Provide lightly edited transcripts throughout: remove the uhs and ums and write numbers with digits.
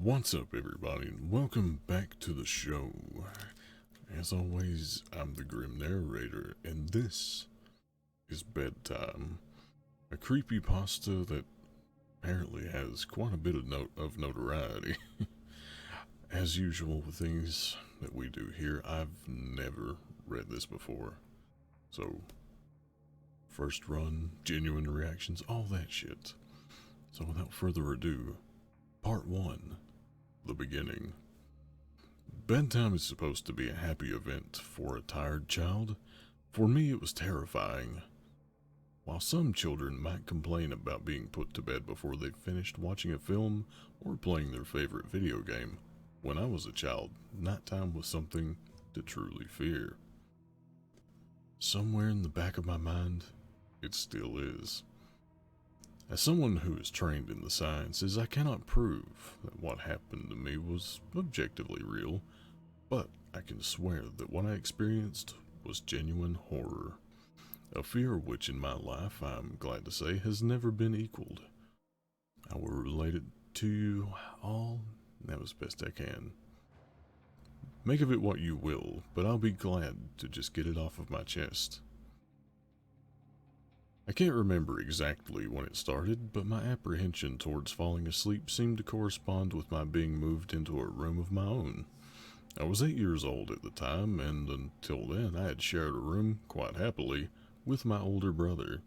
What's up, everybody, and welcome back to the show. As always, I'm the Grim Narrator, and this is Bedtime, a creepypasta that apparently has quite a bit of notoriety. As usual with things that we do here, I've never read this before. So, first run, genuine reactions, all that shit. So without further ado, Part 1. The beginning. Bedtime is supposed to be a happy event for a tired child. For me, it was terrifying. While some children might complain about being put to bed before they've finished watching a film or playing their favorite video game, when I was a child, nighttime was something to truly fear. Somewhere in the back of my mind, it still is. As someone who is trained in the sciences, I cannot prove that what happened to me was objectively real, but I can swear that what I experienced was genuine horror. A fear which in my life, I'm glad to say, has never been equaled. I will relate it to you all as best I can. Make of it what you will, but I'll be glad to just get it off of my chest. I can't remember exactly when it started, but my apprehension towards falling asleep seemed to correspond with my being moved into a room of my own. I was 8 years old at the time, and until then I had shared a room, quite happily, with my older brother.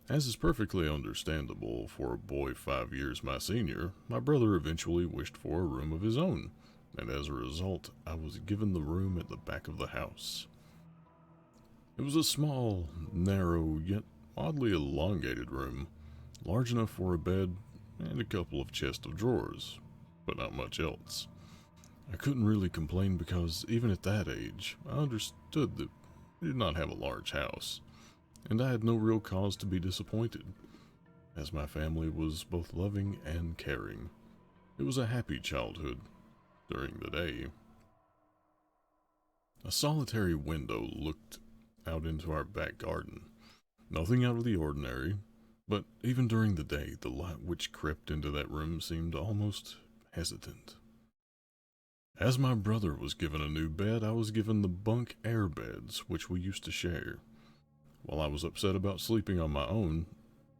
As is perfectly understandable for a boy 5 years my senior, my brother eventually wished for a room of his own, and as a result, I was given the room at the back of the house. It was a small, narrow, yet oddly elongated room, large enough for a bed and a couple of chests of drawers, but not much else. I couldn't really complain because, even at that age, I understood that we did not have a large house, and I had no real cause to be disappointed, as my family was both loving and caring. It was a happy childhood during the day. A solitary window looked out into our back garden. Nothing out of the ordinary, but even during the day, the light which crept into that room seemed almost hesitant. As my brother was given a new bed, I was given the bunk air beds which we used to share. While I was upset about sleeping on my own,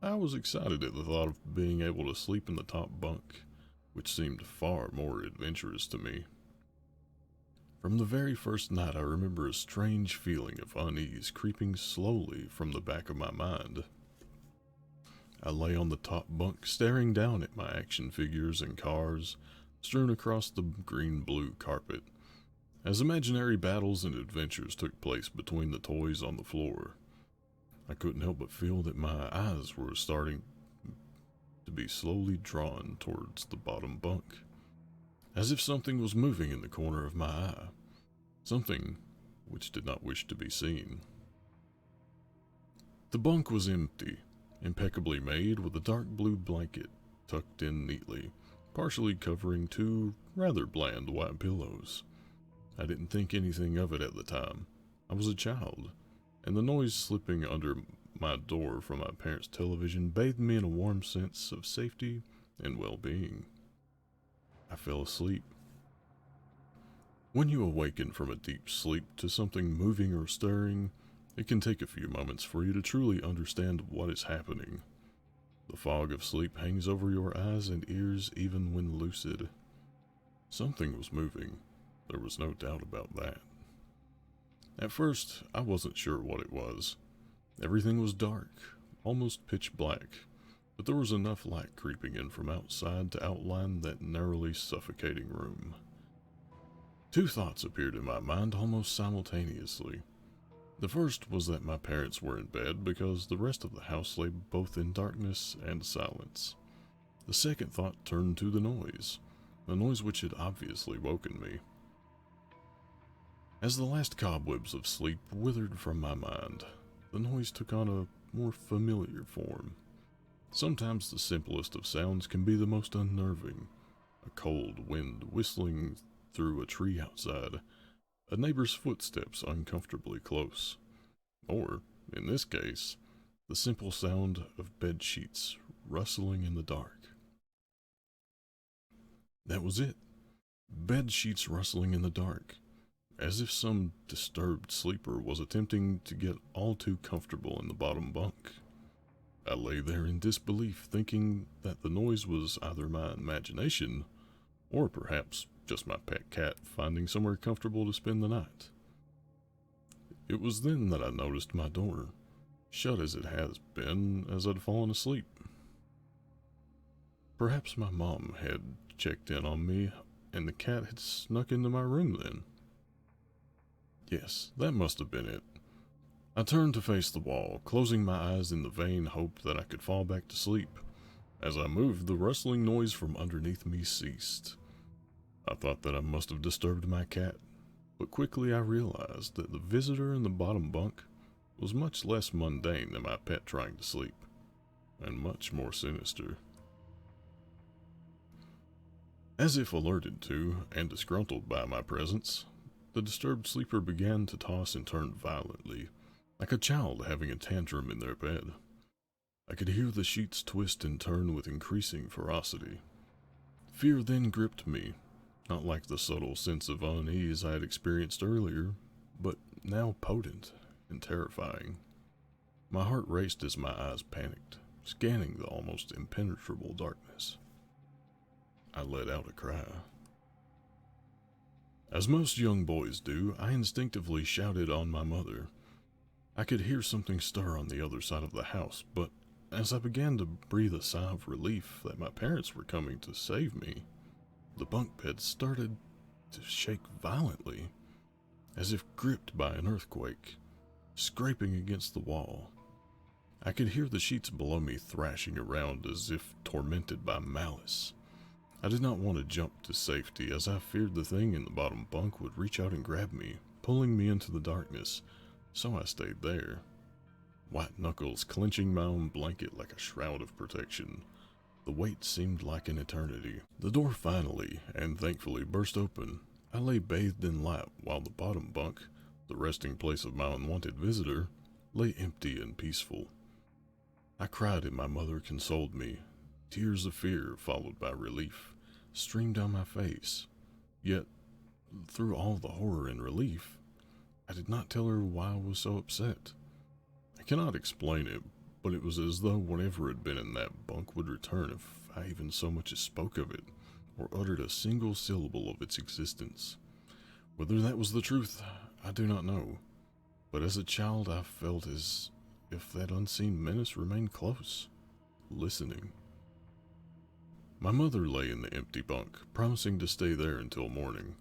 I was excited at the thought of being able to sleep in the top bunk, which seemed far more adventurous to me. From the very first night, I remember a strange feeling of unease creeping slowly from the back of my mind. I lay on the top bunk, staring down at my action figures and cars strewn across the green-blue carpet, as imaginary battles and adventures took place between the toys on the floor. I couldn't help but feel that my eyes were starting to be slowly drawn towards the bottom bunk, as if something was moving in the corner of my eye, something which did not wish to be seen. The bunk was empty, impeccably made, with a dark blue blanket tucked in neatly, partially covering two rather bland white pillows. I didn't think anything of it at the time. I was a child, and the noise slipping under my door from my parents' television bathed me in a warm sense of safety and well-being. I fell asleep. When you awaken from a deep sleep to something moving or stirring, it can take a few moments for you to truly understand what is happening. The fog of sleep hangs over your eyes and ears even when lucid. Something was moving. There was no doubt about that. At first, I wasn't sure what it was. Everything was dark, almost pitch black, but there was enough light creeping in from outside to outline that narrowly suffocating room. Two thoughts appeared in my mind almost simultaneously. The first was that my parents were in bed because the rest of the house lay both in darkness and silence. The second thought turned to the noise which had obviously woken me. As the last cobwebs of sleep withered from my mind, the noise took on a more familiar form. Sometimes the simplest of sounds can be the most unnerving. A cold wind whistling through a tree outside, a neighbor's footsteps uncomfortably close, or, in this case, the simple sound of bed sheets rustling in the dark. That was it. Bed sheets rustling in the dark, as if some disturbed sleeper was attempting to get all too comfortable in the bottom bunk. I lay there in disbelief, thinking that the noise was either my imagination or perhaps just my pet cat finding somewhere comfortable to spend the night. It was then that I noticed my door, shut as it has been as I'd fallen asleep. Perhaps my mom had checked in on me and the cat had snuck into my room then. Yes, that must have been it. I turned to face the wall, closing my eyes in the vain hope that I could fall back to sleep. As I moved, the rustling noise from underneath me ceased. I thought that I must have disturbed my cat, but quickly I realized that the visitor in the bottom bunk was much less mundane than my pet trying to sleep, and much more sinister. As if alerted to and disgruntled by my presence, the disturbed sleeper began to toss and turn violently, like a child having a tantrum in their bed. I could hear the sheets twist and turn with increasing ferocity. Fear then gripped me, not like the subtle sense of unease I had experienced earlier, but now potent and terrifying. My heart raced as my eyes panicked, scanning the almost impenetrable darkness. I let out a cry. As most young boys do, I instinctively shouted on my mother. I could hear something stir on the other side of the house, but as I began to breathe a sigh of relief that my parents were coming to save me, the bunk bed started to shake violently, as if gripped by an earthquake, scraping against the wall. I could hear the sheets below me thrashing around as if tormented by malice. I did not want to jump to safety, as I feared the thing in the bottom bunk would reach out and grab me, pulling me into the darkness, so I stayed there, white knuckles clenching my own blanket like a shroud of protection. The wait seemed like an eternity. The door finally, and thankfully, burst open. I lay bathed in light while the bottom bunk, the resting place of my unwanted visitor, lay empty and peaceful. I cried and my mother consoled me. Tears of fear, followed by relief, streamed down my face. Yet, through all the horror and relief, I did not tell her why I was so upset. I cannot explain it, but it was as though whatever had been in that bunk would return if I even so much as spoke of it, or uttered a single syllable of its existence. Whether that was the truth, I do not know, but as a child I felt as if that unseen menace remained close, listening. My mother lay in the empty bunk, promising to stay there until morning.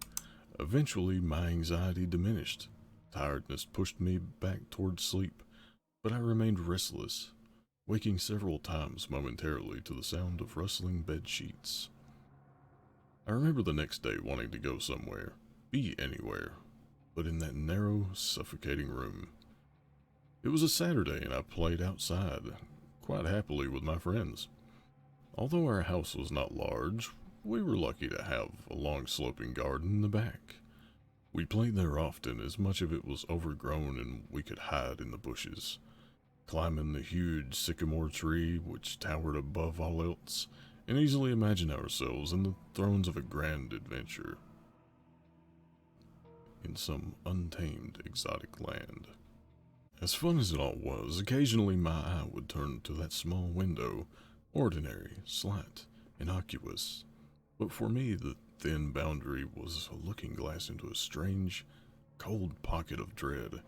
Eventually, my anxiety diminished. Tiredness pushed me back towards sleep, but I remained restless, waking several times momentarily to the sound of rustling bed sheets. I remember the next day wanting to go somewhere, be anywhere, but in that narrow, suffocating room. It was a Saturday and I played outside, quite happily with my friends. Although our house was not large, we were lucky to have a long sloping garden in the back. We played there often, as much of it was overgrown and we could hide in the bushes, climbing the huge sycamore tree which towered above all else, and easily imagine ourselves in the thrones of a grand adventure in some untamed exotic land. As fun as it all was, occasionally my eye would turn to that small window, ordinary, slight, innocuous, but for me the thin boundary was a looking glass into a strange, cold pocket of dread.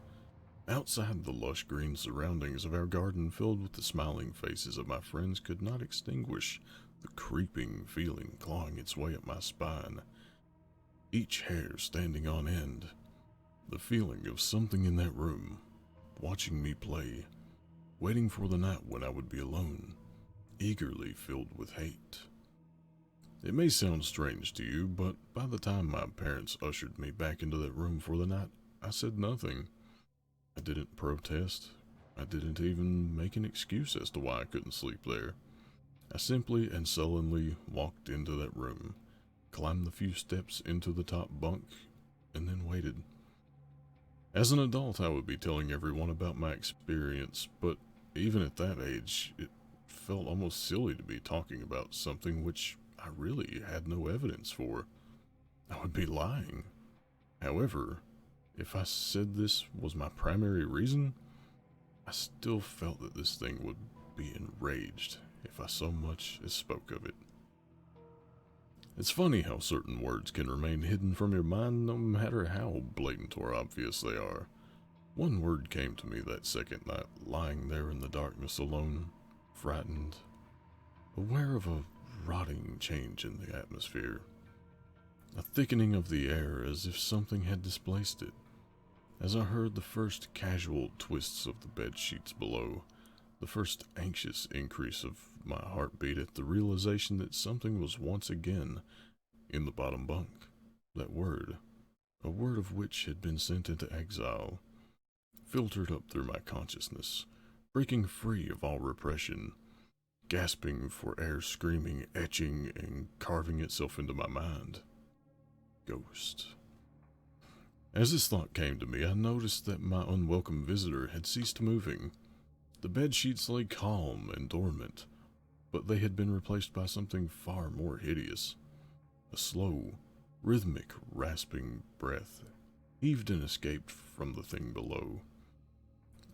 Outside, the lush green surroundings of our garden filled with the smiling faces of my friends could not extinguish the creeping feeling clawing its way up my spine, each hair standing on end. The feeling of something in that room, watching me play, waiting for the night when I would be alone, eagerly filled with hate. It may sound strange to you, but by the time my parents ushered me back into that room for the night, I said nothing. I didn't protest. I didn't even make an excuse as to why I couldn't sleep there. I simply and sullenly walked into that room, climbed the few steps into the top bunk, and then waited. As an adult, I would be telling everyone about my experience, but even at that age, it felt almost silly to be talking about something which I really had no evidence for. I would be lying. However, if I said this was my primary reason, I still felt that this thing would be enraged if I so much as spoke of it. It's funny how certain words can remain hidden from your mind no matter how blatant or obvious they are. One word came to me that second night, lying there in the darkness alone, frightened, aware of a rotting change in the atmosphere. A thickening of the air as if something had displaced it. As I heard the first casual twists of the bed sheets below, the first anxious increase of my heartbeat at the realization that something was once again in the bottom bunk. That word, a word of which had been sent into exile, filtered up through my consciousness, breaking free of all repression, gasping for air, screaming, etching, and carving itself into my mind. Ghost. As this thought came to me, I noticed that my unwelcome visitor had ceased moving. The bed sheets lay calm and dormant, but they had been replaced by something far more hideous. A slow, rhythmic, rasping breath heaved and escaped from the thing below.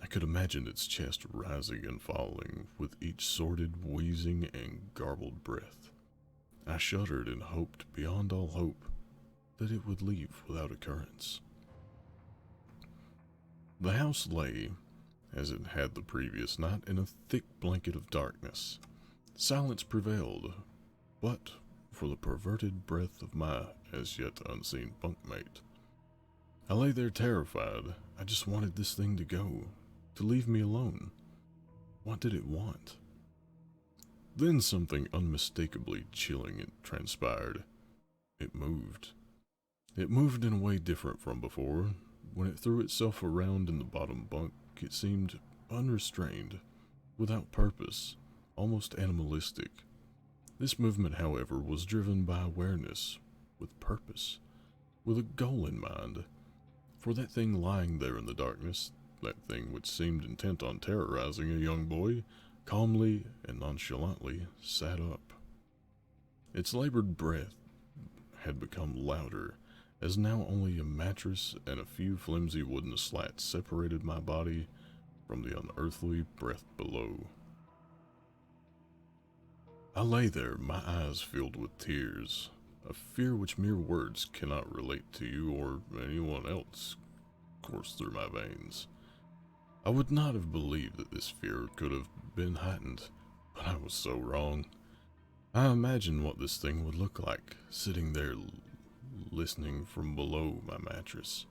I could imagine its chest rising and falling with each sordid, wheezing, and garbled breath. I shuddered and hoped beyond all hope that it would leave without occurrence. The house lay, as it had the previous night, in a thick blanket of darkness. Silence prevailed, but for the perverted breath of my as yet unseen bunkmate. I lay there terrified. I just wanted this thing to go, to leave me alone. What did it want? Then something unmistakably chilling transpired. It moved. It moved in a way different from before. When it threw itself around in the bottom bunk, it seemed unrestrained, without purpose, almost animalistic. This movement, however, was driven by awareness, with purpose, with a goal in mind. For that thing lying there in the darkness, that thing which seemed intent on terrorizing a young boy, calmly and nonchalantly sat up. Its labored breath had become louder, as now only a mattress and a few flimsy wooden slats separated my body from the unearthly breath below. I lay there, my eyes filled with tears, a fear which mere words cannot relate to you or anyone else coursed through my veins. I would not have believed that this fear could have been heightened, but I was so wrong. I imagined what this thing would look like, sitting there listening from below my mattress,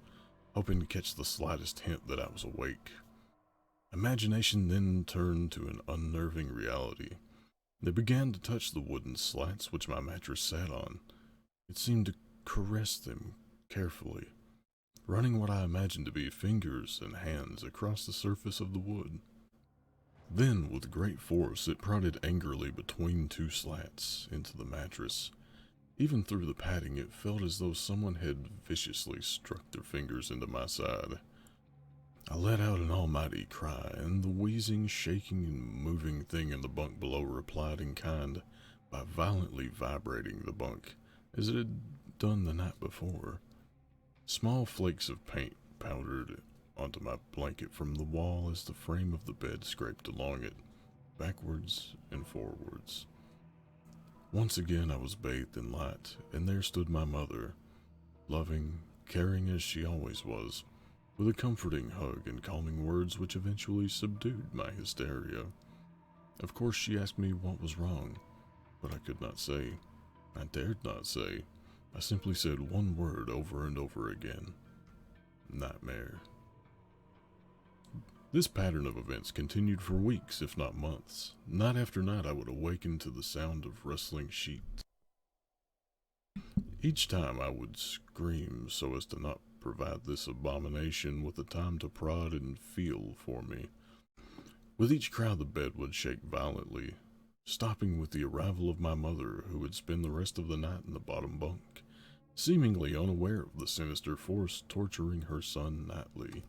hoping to catch the slightest hint that I was awake. Imagination then turned to an unnerving reality. They began to touch the wooden slats which my mattress sat on. It seemed to caress them carefully, running what I imagined to be fingers and hands across the surface of the wood. Then, with great force, it prodded angrily between two slats into the mattress. Even through the padding, it felt as though someone had viciously struck their fingers into my side. I let out an almighty cry, and the wheezing, shaking, and moving thing in the bunk below replied in kind by violently vibrating the bunk, as it had done the night before. Small flakes of paint powdered onto my blanket from the wall as the frame of the bed scraped along it, backwards and forwards. Once again I was bathed in light, and there stood my mother, loving, caring as she always was, with a comforting hug and calming words which eventually subdued my hysteria. Of course she asked me what was wrong, but I could not say. I dared not say. I simply said one word over and over again. Nightmare. This pattern of events continued for weeks, if not months. Night after night I would awaken to the sound of rustling sheets. Each time I would scream so as to not provide this abomination with the time to prod and feel for me. With each cry the bed would shake violently, stopping with the arrival of my mother, who would spend the rest of the night in the bottom bunk, seemingly unaware of the sinister force torturing her son nightly.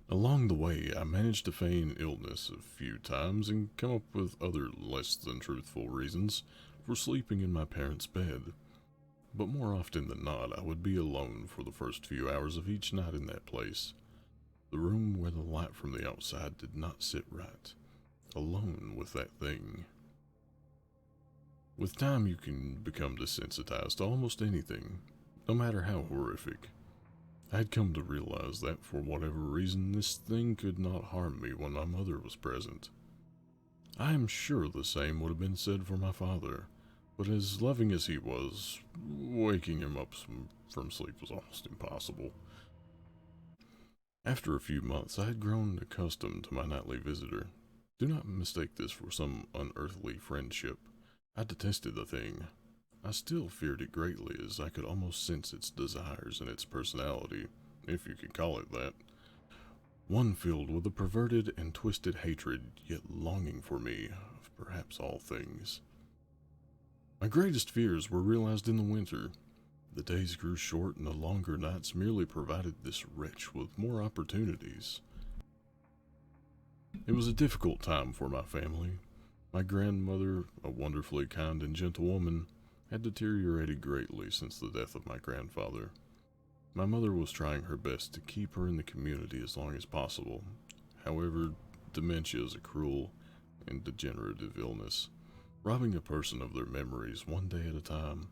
Along the way, I managed to feign illness a few times and come up with other less than truthful reasons for sleeping in my parents' bed. But more often than not, I would be alone for the first few hours of each night in that place. The room where the light from the outside did not sit right. Alone with that thing. With time, you can become desensitized to almost anything, no matter how horrific. I had come to realize that for whatever reason, this thing could not harm me when my mother was present. I am sure the same would have been said for my father, but as loving as he was, waking him up from sleep was almost impossible. After a few months, I had grown accustomed to my nightly visitor. Do not mistake this for some unearthly friendship. I detested the thing. I still feared it greatly, as I could almost sense its desires and its personality, if you could call it that. One filled with a perverted and twisted hatred, yet longing for me, of perhaps all things. My greatest fears were realized in the winter. The days grew short, and the longer nights merely provided this wretch with more opportunities. It was a difficult time for my family. My grandmother, a wonderfully kind and gentle woman, had deteriorated greatly since the death of my grandfather. My mother was trying her best to keep her in the community as long as possible. However, dementia is a cruel and degenerative illness, robbing a person of their memories one day at a time.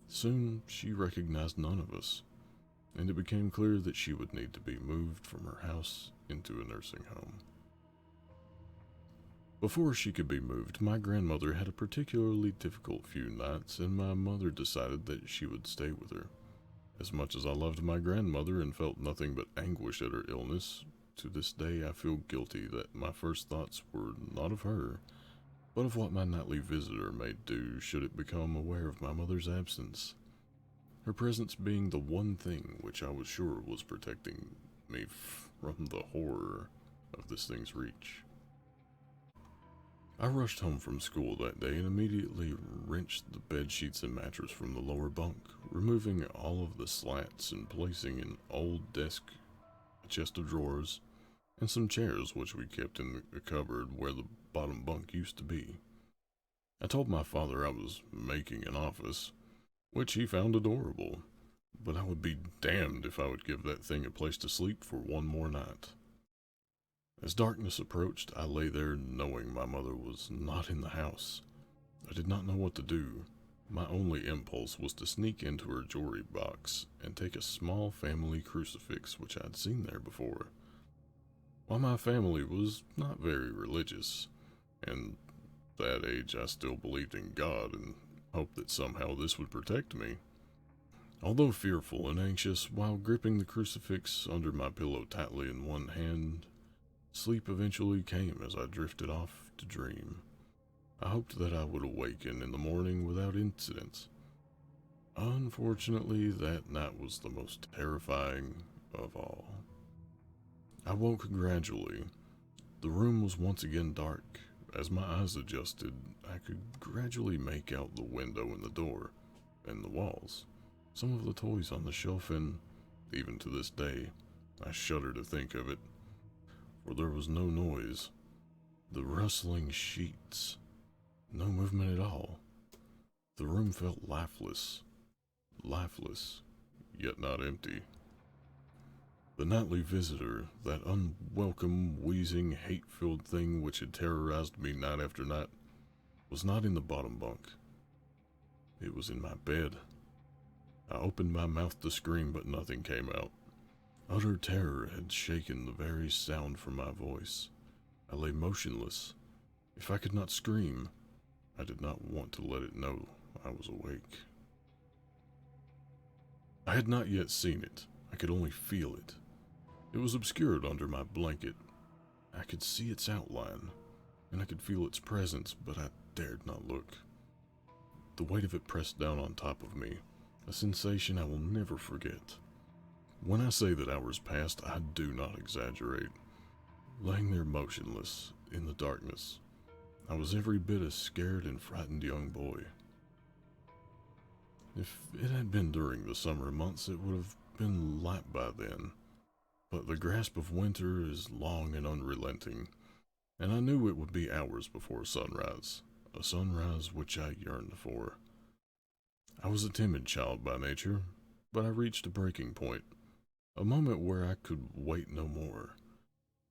Soon, she recognized none of us, and it became clear that she would need to be moved from her house into a nursing home. Before she could be moved, my grandmother had a particularly difficult few nights, and my mother decided that she would stay with her. As much as I loved my grandmother and felt nothing but anguish at her illness, to this day I feel guilty that my first thoughts were not of her, but of what my nightly visitor might do should it become aware of my mother's absence. Her presence being the one thing which I was sure was protecting me from the horror of this thing's reach. I rushed home from school that day and immediately wrenched the bed sheets and mattress from the lower bunk, removing all of the slats and placing an old desk, a chest of drawers, and some chairs which we kept in a cupboard where the bottom bunk used to be. I told my father I was making an office, which he found adorable, but I would be damned if I would give that thing a place to sleep for one more night. As darkness approached, I lay there knowing my mother was not in the house. I did not know what to do. My only impulse was to sneak into her jewelry box and take a small family crucifix which I had seen there before. While my family was not very religious, and at that age I still believed in God and hoped that somehow this would protect me. Although fearful and anxious, while gripping the crucifix under my pillow tightly in one hand, sleep eventually came as I drifted off to dream. I hoped that I would awaken in the morning without incident. Unfortunately, that night was the most terrifying of all. I woke gradually. The room was once again dark. As my eyes adjusted, I could gradually make out the window and the door, and the walls, some of the toys on the shelf, and even to this day, I shudder to think of it. For there was no noise, the rustling sheets, no movement at all. The room felt lifeless, yet not empty. The nightly visitor, that unwelcome, wheezing, hate-filled thing which had terrorized me night after night, was not in the bottom bunk. It was in my bed. I opened my mouth to scream, but nothing came out. Utter terror had shaken the very sound from my voice. I lay motionless. If I could not scream, I did not want to let it know I was awake. I had not yet seen it. I could only feel it. It was obscured under my blanket. I could see its outline, and I could feel its presence, but I dared not look. The weight of it pressed down on top of me, a sensation I will never forget. When I say that hours passed, I do not exaggerate. Laying there motionless, in the darkness, I was every bit a scared and frightened young boy. If it had been during the summer months, it would have been light by then, but the grasp of winter is long and unrelenting, and I knew it would be hours before sunrise, a sunrise which I yearned for. I was a timid child by nature, but I reached a breaking point, a moment where I could wait no more,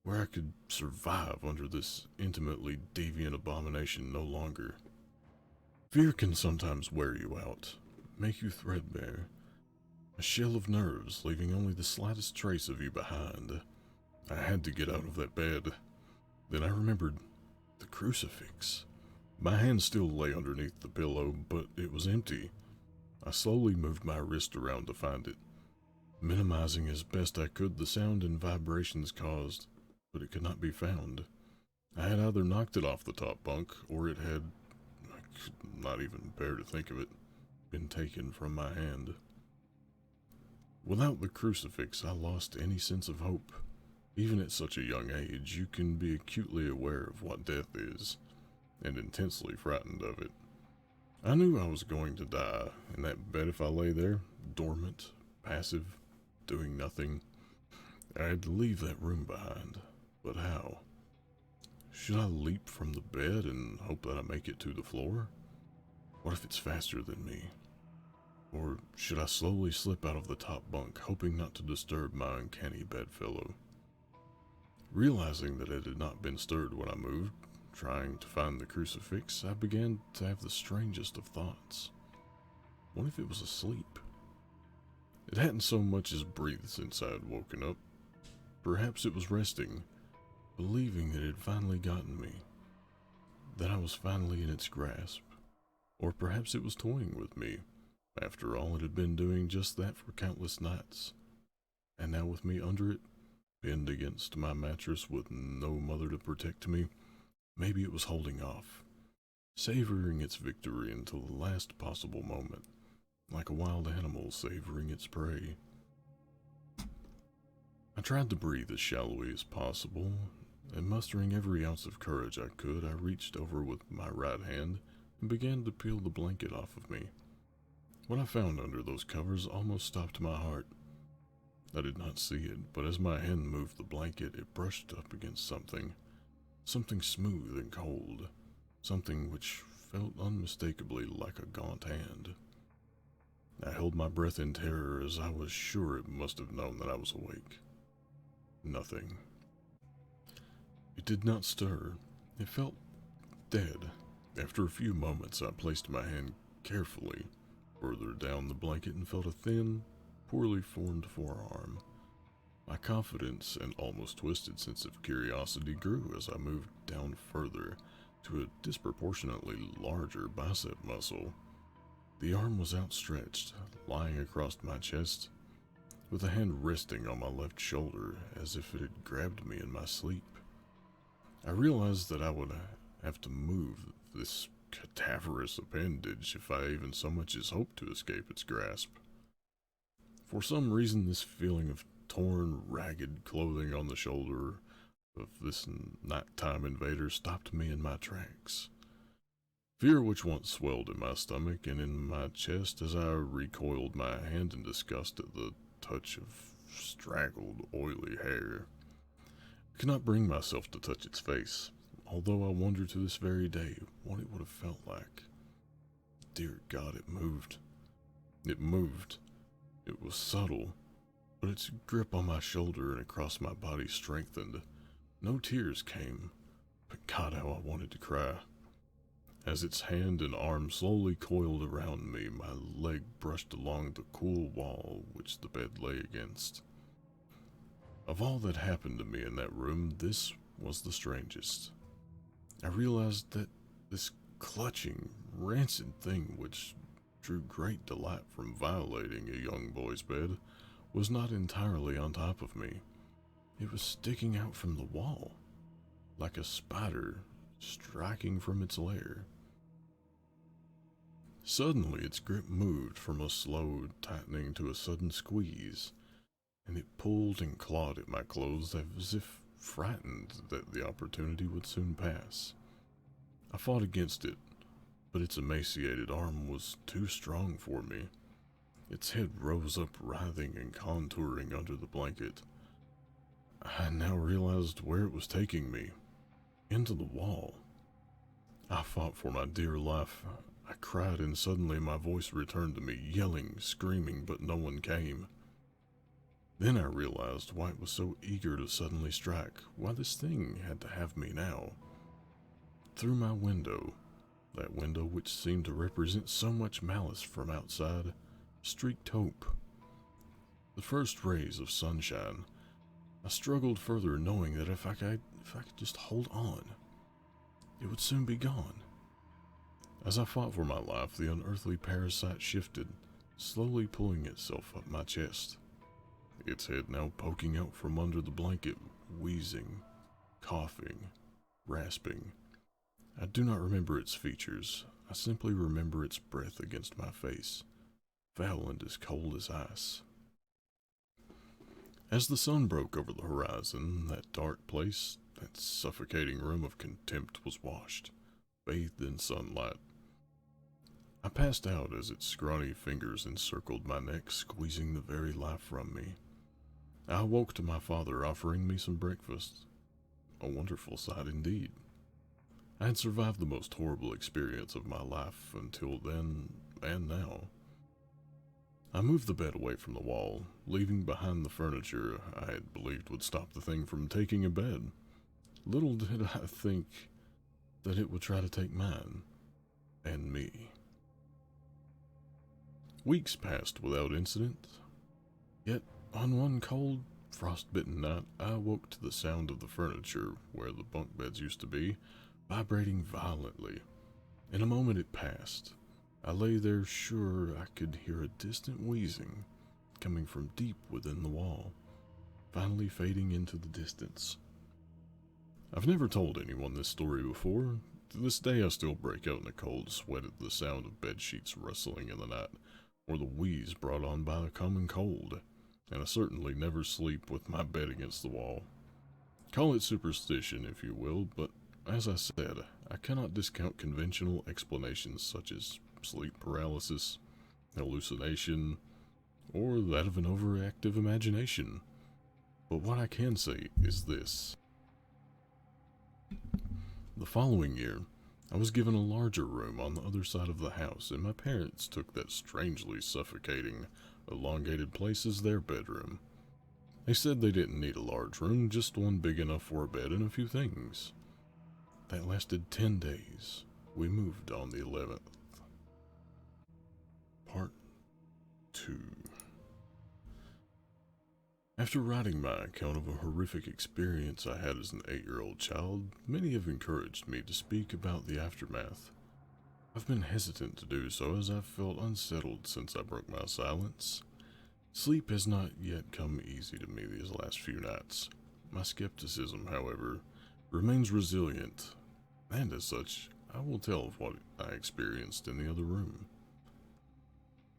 where I could survive under this intimately deviant abomination no longer. Fear can sometimes wear you out, make you threadbare, a shell of nerves leaving only the slightest trace of you behind. I had to get out of that bed. Then I remembered the crucifix. My hand still lay underneath the pillow, but it was empty. I slowly moved my wrist around to find it, minimizing as best I could the sound and vibrations caused, but it could not be found. I had either knocked it off the top bunk, or it had, I could not even bear to think of it, been taken from my hand. Without the crucifix, I lost any sense of hope. Even at such a young age, you can be acutely aware of what death is, and intensely frightened of it. I knew I was going to die in that bed if I lay there, dormant, passive, doing nothing. I had to leave that room behind, but how? Should I leap from the bed and hope that I make it to the floor? What if it's faster than me? Or should I slowly slip out of the top bunk, hoping not to disturb my uncanny bedfellow? Realizing that it had not been stirred when I moved, trying to find the crucifix, I began to have the strangest of thoughts. What if it was asleep? It hadn't so much as breathed since I had woken up. Perhaps it was resting, believing that it had finally gotten me, that I was finally in its grasp. Or perhaps it was toying with me. After all, it had been doing just that for countless nights. And now with me under it, pinned against my mattress with no mother to protect me, maybe it was holding off, savoring its victory until the last possible moment, like a wild animal savoring its prey. I tried to breathe as shallowly as possible, and mustering every ounce of courage I could, I reached over with my right hand and began to peel the blanket off of me. What I found under those covers almost stopped my heart. I did not see it, but as my hand moved the blanket, it brushed up against something smooth and cold, something which felt unmistakably like a gaunt hand. I held my breath in terror as I was sure it must have known that I was awake. Nothing. It did not stir. It felt dead. After a few moments, I placed my hand carefully further down the blanket and felt a thin, poorly formed forearm. My confidence and almost twisted sense of curiosity grew as I moved down further to a disproportionately larger bicep muscle. The arm was outstretched, lying across my chest, with a hand resting on my left shoulder as if it had grabbed me in my sleep. I realized that I would have to move this cadaverous appendage if I even so much as hoped to escape its grasp. For some reason, this feeling of torn, ragged clothing on the shoulder of this nighttime invader stopped me in my tracks. Fear which once swelled in my stomach and in my chest as I recoiled my hand in disgust at the touch of straggled, oily hair. I could not bring myself to touch its face, although I wonder to this very day what it would have felt like. Dear God, it moved. It moved. It was subtle, but its grip on my shoulder and across my body strengthened. No tears came, but God, how I wanted to cry. As its hand and arm slowly coiled around me, my leg brushed along the cool wall which the bed lay against. Of all that happened to me in that room, this was the strangest. I realized that this clutching, rancid thing which drew great delight from violating a young boy's bed was not entirely on top of me. It was sticking out from the wall, like a spider striking from its lair. Suddenly, its grip moved from a slow tightening to a sudden squeeze, and it pulled and clawed at my clothes as if frightened that the opportunity would soon pass. I fought against it, but its emaciated arm was too strong for me. Its head rose up writhing and contouring under the blanket. I now realized where it was taking me. Into the wall. I fought for my dear life. I cried and suddenly my voice returned to me, yelling, screaming, but no one came. Then I realized why it was so eager to suddenly strike, why this thing had to have me now. Through my window, that window which seemed to represent so much malice from outside, streaked hope. The first rays of sunshine. I struggled further, knowing that if I could just hold on, it would soon be gone. As I fought for my life, the unearthly parasite shifted, slowly pulling itself up my chest. Its head now poking out from under the blanket, wheezing, coughing, rasping. I do not remember its features. I simply remember its breath against my face, foul and as cold as ice. As the sun broke over the horizon, that dark place, that suffocating room of contempt was washed, bathed in sunlight. I passed out as its scrawny fingers encircled my neck, squeezing the very life from me. I awoke to my father offering me some breakfast. A wonderful sight indeed. I had survived the most horrible experience of my life until then and now. I moved the bed away from the wall, leaving behind the furniture I had believed would stop the thing from taking a bed. Little did I think that it would try to take mine and me. Weeks passed without incident, yet on one cold, frost-bitten night, I awoke to the sound of the furniture where the bunk beds used to be, vibrating violently. In a moment it passed. I lay there sure I could hear a distant wheezing coming from deep within the wall, finally fading into the distance. I've never told anyone this story before. To this day I still break out in a cold sweat at the sound of bed sheets rustling in the night, or the wheeze brought on by the common cold, and I certainly never sleep with my bed against the wall. Call it superstition if you will, but as I said, I cannot discount conventional explanations such as sleep paralysis, hallucination, or that of an overactive imagination. But what I can say is this. The following year, I was given a larger room on the other side of the house, and my parents took that strangely suffocating, elongated place as their bedroom. They said they didn't need a large room, just one big enough for a bed and a few things. That lasted 10 days. We moved on the 11th. Part 2. After writing my account of a horrific experience I had as an 8-year-old child, many have encouraged me to speak about the aftermath. I've been hesitant to do so as I've felt unsettled since I broke my silence. Sleep has not yet come easy to me these last few nights. My skepticism, however, remains resilient, and as such, I will tell of what I experienced in the other room.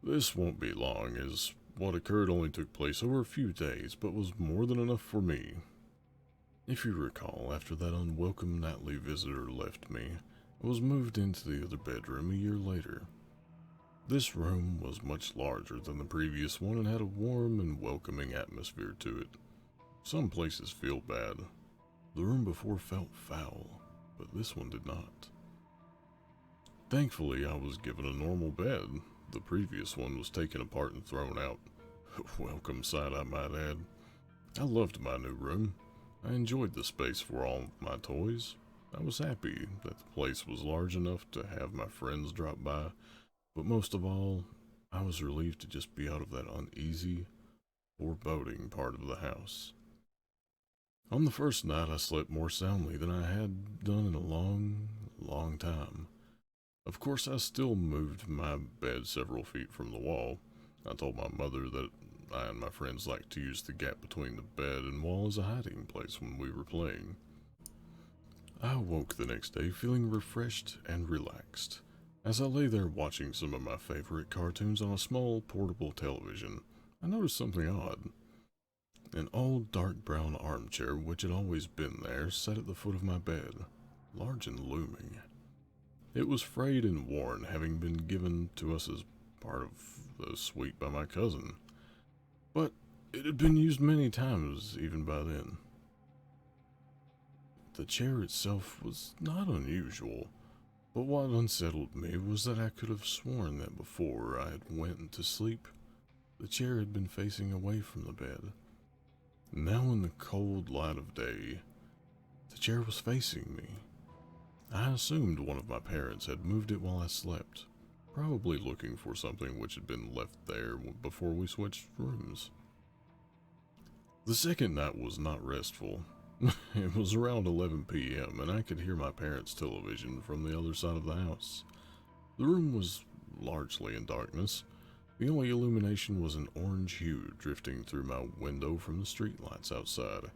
This won't be long, as what occurred only took place over a few days, but was more than enough for me. If you recall, after that unwelcome nightly visitor left me, I was moved into the other bedroom a year later. This room was much larger than the previous one and had a warm and welcoming atmosphere to it. Some places feel bad. The room before felt foul, but this one did not. Thankfully, I was given a normal bed. The previous one was taken apart and thrown out. A welcome sight, I might add. I loved my new room. I enjoyed the space for all my toys. I was happy that the place was large enough to have my friends drop by, but most of all, I was relieved to just be out of that uneasy, foreboding part of the house. On the first night, I slept more soundly than I had done in a long time. Of course, I still moved my bed several feet from the wall. I told my mother that I and my friends liked to use the gap between the bed and wall as a hiding place when we were playing. I awoke the next day feeling refreshed and relaxed. As I lay there watching some of my favorite cartoons on a small portable television, I noticed something odd. An old dark brown armchair, which had always been there, sat at the foot of my bed, large and looming. It was frayed and worn, having been given to us as part of the suite by my cousin. But it had been used many times even by then. The chair itself was not unusual, but what unsettled me was that I could have sworn that before I had went to sleep, the chair had been facing away from the bed. Now in the cold light of day, the chair was facing me. I assumed one of my parents had moved it while I slept, probably looking for something which had been left there before we switched rooms. The second night was not restful. It was around 11 p.m. and I could hear my parents' television from the other side of the house. The room was largely in darkness. The only illumination was an orange hue drifting through my window from the streetlights outside.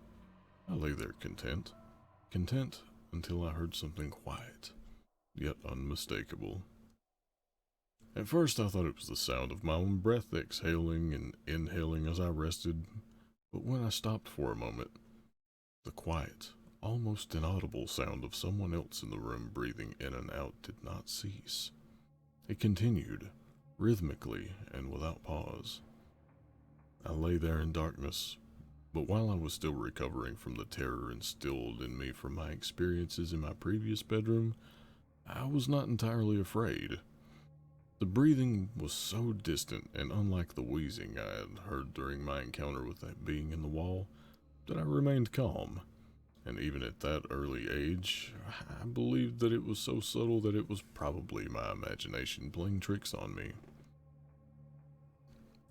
I lay there content until I heard something quiet, yet unmistakable. At first I thought it was the sound of my own breath exhaling and inhaling as I rested, but when I stopped for a moment, the quiet, almost inaudible sound of someone else in the room breathing in and out did not cease. It continued, rhythmically and without pause. I lay there in darkness, but while I was still recovering from the terror instilled in me from my experiences in my previous bedroom, I was not entirely afraid. The breathing was so distant and unlike the wheezing I had heard during my encounter with that being in the wall that I remained calm, and even at that early age, I believed that it was so subtle that it was probably my imagination playing tricks on me.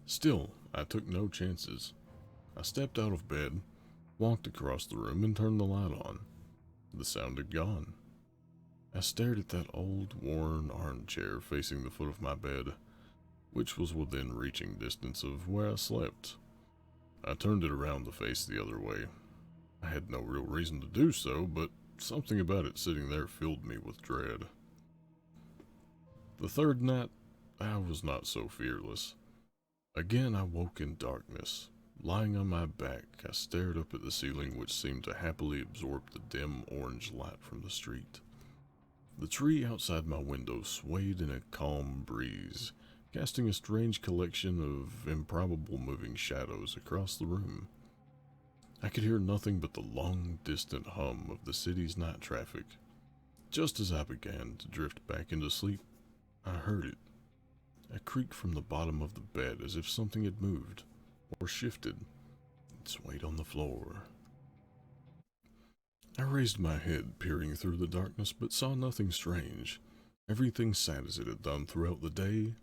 Still, I took no chances. I stepped out of bed, walked across the room, and turned the light on. The sound had gone. I stared at that old, worn armchair facing the foot of my bed, which was within reaching distance of where I slept. I turned it around to face the other way. I had no real reason to do so, but something about it sitting there filled me with dread. The third night, I was not so fearless. Again, I woke in darkness. Lying on my back, I stared up at the ceiling, which seemed to happily absorb the dim orange light from the street. The tree outside my window swayed in a calm breeze, casting a strange collection of improbable moving shadows across the room. I could hear nothing but the long, distant hum of the city's night traffic. Just as I began to drift back into sleep, I heard it. A creak from the bottom of the bed as if something had moved, or shifted, and swayed on the floor. I raised my head, peering through the darkness, but saw nothing strange. Everything sat as it had done throughout the day.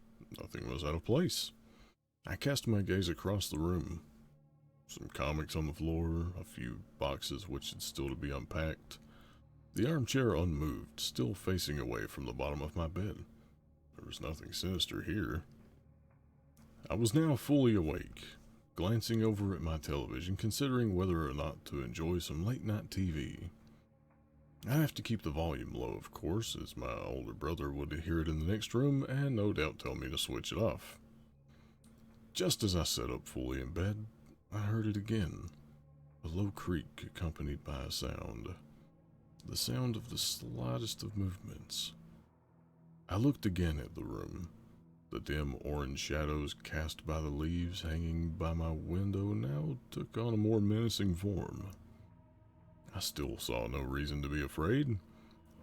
Nothing was out of place. I cast my gaze across the room. Some comics on the floor, a few boxes which had still to be unpacked. The armchair unmoved, still facing away from the bottom of my bed. There was nothing sinister here. I was now fully awake, glancing over at my television, considering whether or not to enjoy some late-night TV. I'd have to keep the volume low, of course, as my older brother would hear it in the next room and no doubt tell me to switch it off. Just as I sat up fully in bed, I heard it again, a low creak accompanied by a sound. The sound of the slightest of movements. I looked again at the room. The dim orange shadows cast by the leaves hanging by my window now took on a more menacing form. I still saw no reason to be afraid.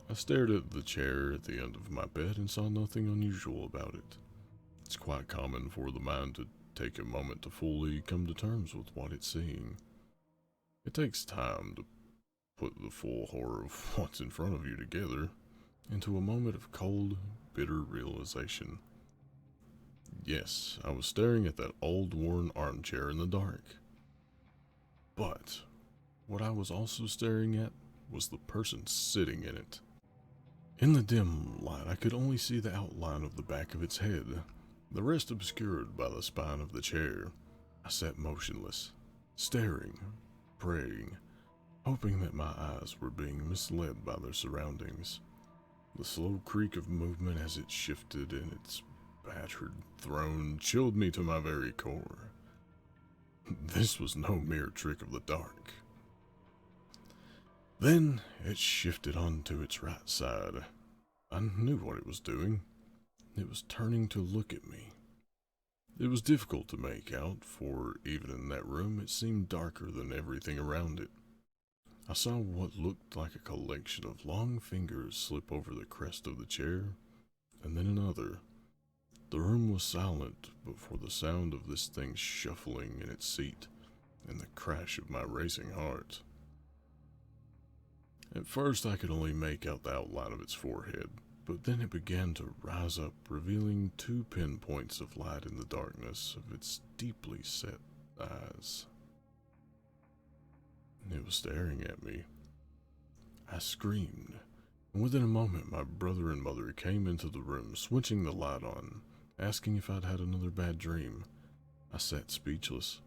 I stared at the chair at the end of my bed and saw nothing unusual about it. It's quite common for the mind to take a moment to fully come to terms with what it's seeing. It takes time to put the full horror of what's in front of you together into a moment of cold, bitter realization. Yes, I was staring at that old worn armchair in the dark. But what I was also staring at was the person sitting in it. In the dim light, I could only see the outline of the back of its head, the rest obscured by the spine of the chair. I sat motionless, staring, praying, hoping that my eyes were being misled by their surroundings. The slow creak of movement as it shifted in its battered throne chilled me to my very core. This was no mere trick of the dark. Then it shifted onto its right side. I knew what it was doing. It was turning to look at me. It was difficult to make out, for even in that room it seemed darker than everything around it. I saw what looked like a collection of long fingers slip over the crest of the chair, and then another. The room was silent but for the sound of this thing shuffling in its seat and the crash of my racing heart. At first I could only make out the outline of its forehead, but then it began to rise up, revealing 2 pinpoints of light in the darkness of its deeply set eyes. It was staring at me. I screamed, and within a moment my brother and mother came into the room, switching the light on, asking if I'd had another bad dream. I sat speechless,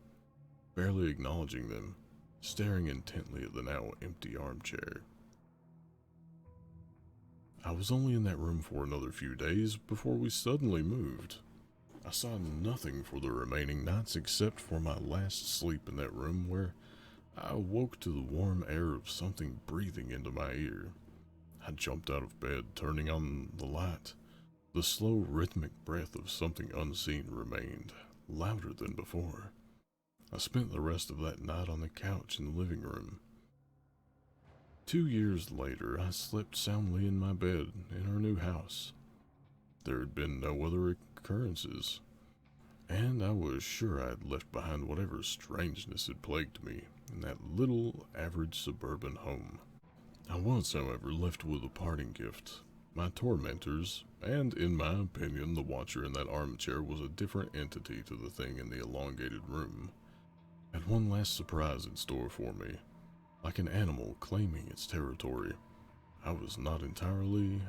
barely acknowledging them, staring intently at the now empty armchair. I was only in that room for another few days before we suddenly moved. I saw nothing for the remaining nights except for my last sleep in that room, where I awoke to the warm air of something breathing into my ear. I jumped out of bed, turning on the light. The slow, rhythmic breath of something unseen remained, louder than before. I spent the rest of that night on the couch in the living room. 2 years later, I slept soundly in my bed in our new house. There had been no other occurrences, and I was sure I had left behind whatever strangeness had plagued me in that little, average suburban home. I was, however, left with a parting gift. My tormentors, and in my opinion, the watcher in that armchair was a different entity to the thing in the elongated room. Had one last surprise in store for me. Like an animal claiming its territory, I was not entirely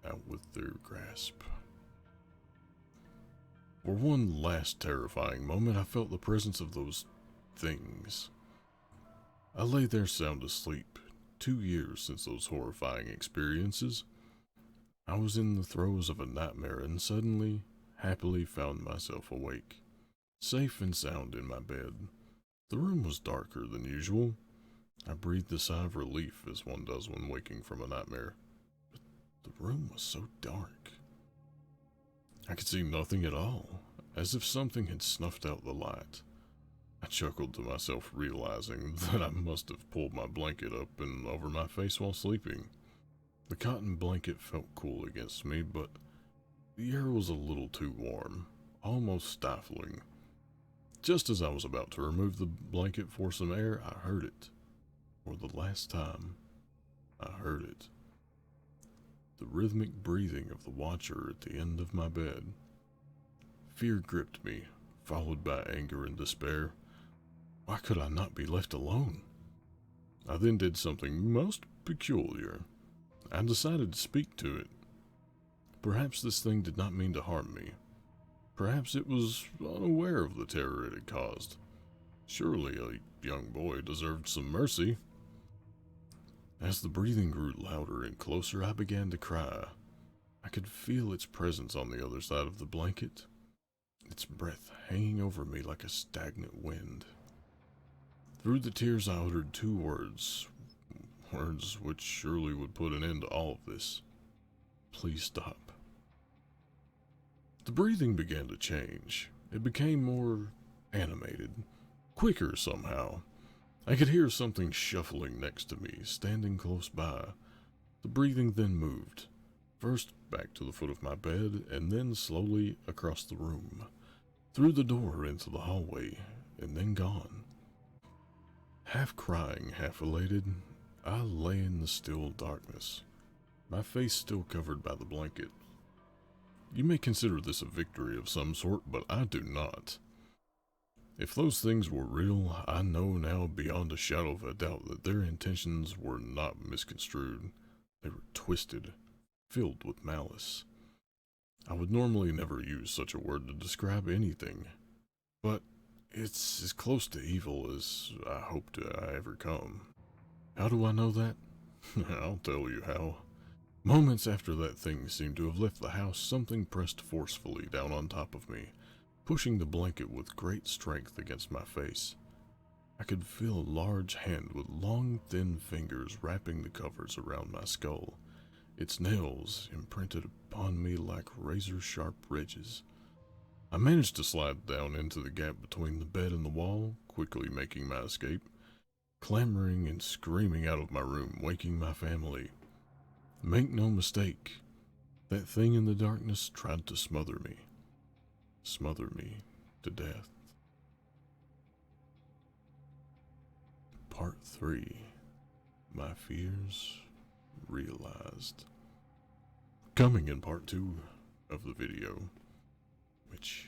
out with their grasp. For one last terrifying moment, I felt the presence of those things. I lay there sound asleep, 2 years since those horrifying experiences. I was in the throes of a nightmare and suddenly, happily found myself awake, safe and sound in my bed. The room was darker than usual. I breathed a sigh of relief as one does when waking from a nightmare. But the room was so dark. I could see nothing at all, as if something had snuffed out the light. I chuckled to myself, realizing that I must have pulled my blanket up and over my face while sleeping. The cotton blanket felt cool against me, but the air was a little too warm, almost stifling. Just as I was about to remove the blanket for some air, I heard it. For the last time, I heard it. The rhythmic breathing of the watcher at the end of my bed. Fear gripped me, followed by anger and despair. Why could I not be left alone? I then did something most peculiar. I decided to speak to it. Perhaps this thing did not mean to harm me. Perhaps it was unaware of the terror it had caused. Surely a young boy deserved some mercy. As the breathing grew louder and closer, I began to cry. I could feel its presence on the other side of the blanket, its breath hanging over me like a stagnant wind. Through the tears, I uttered 2 words which surely would put an end to all of this. Please stop. The breathing began to change. It became more animated, quicker somehow. I could hear something shuffling next to me, standing close by. The breathing then moved, first back to the foot of my bed, and then slowly across the room, through the door into the hallway, and then gone. Half crying, half elated, I lay in the still darkness, my face still covered by the blanket. You may consider this a victory of some sort, but I do not. If those things were real, I know now beyond a shadow of a doubt that their intentions were not misconstrued. They were twisted, filled with malice. I would normally never use such a word to describe anything, but it's as close to evil as I hope to ever come. How do I know that? I'll tell you how. Moments after that thing seemed to have left the house, something pressed forcefully down on top of me, pushing the blanket with great strength against my face. I could feel a large hand with long, thin fingers wrapping the covers around my skull, its nails imprinted upon me like razor-sharp ridges. I managed to slide down into the gap between the bed and the wall, quickly making my escape. clamoring and screaming out of my room, waking my family. Make no mistake, that thing in the darkness tried to smother me to death. Part 3. My fears realized. Coming in part 2 of the video, which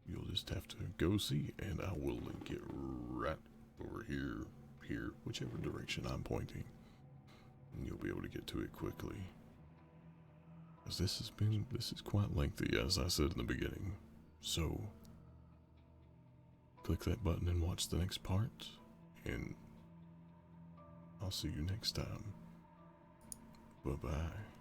you'll just have to go see, and I will link it right over here, whichever direction I'm pointing, and you'll be able to get to it quickly. Because this is quite lengthy, as I said in the beginning. So, click that button and watch the next part, and I'll see you next time. Bye-bye.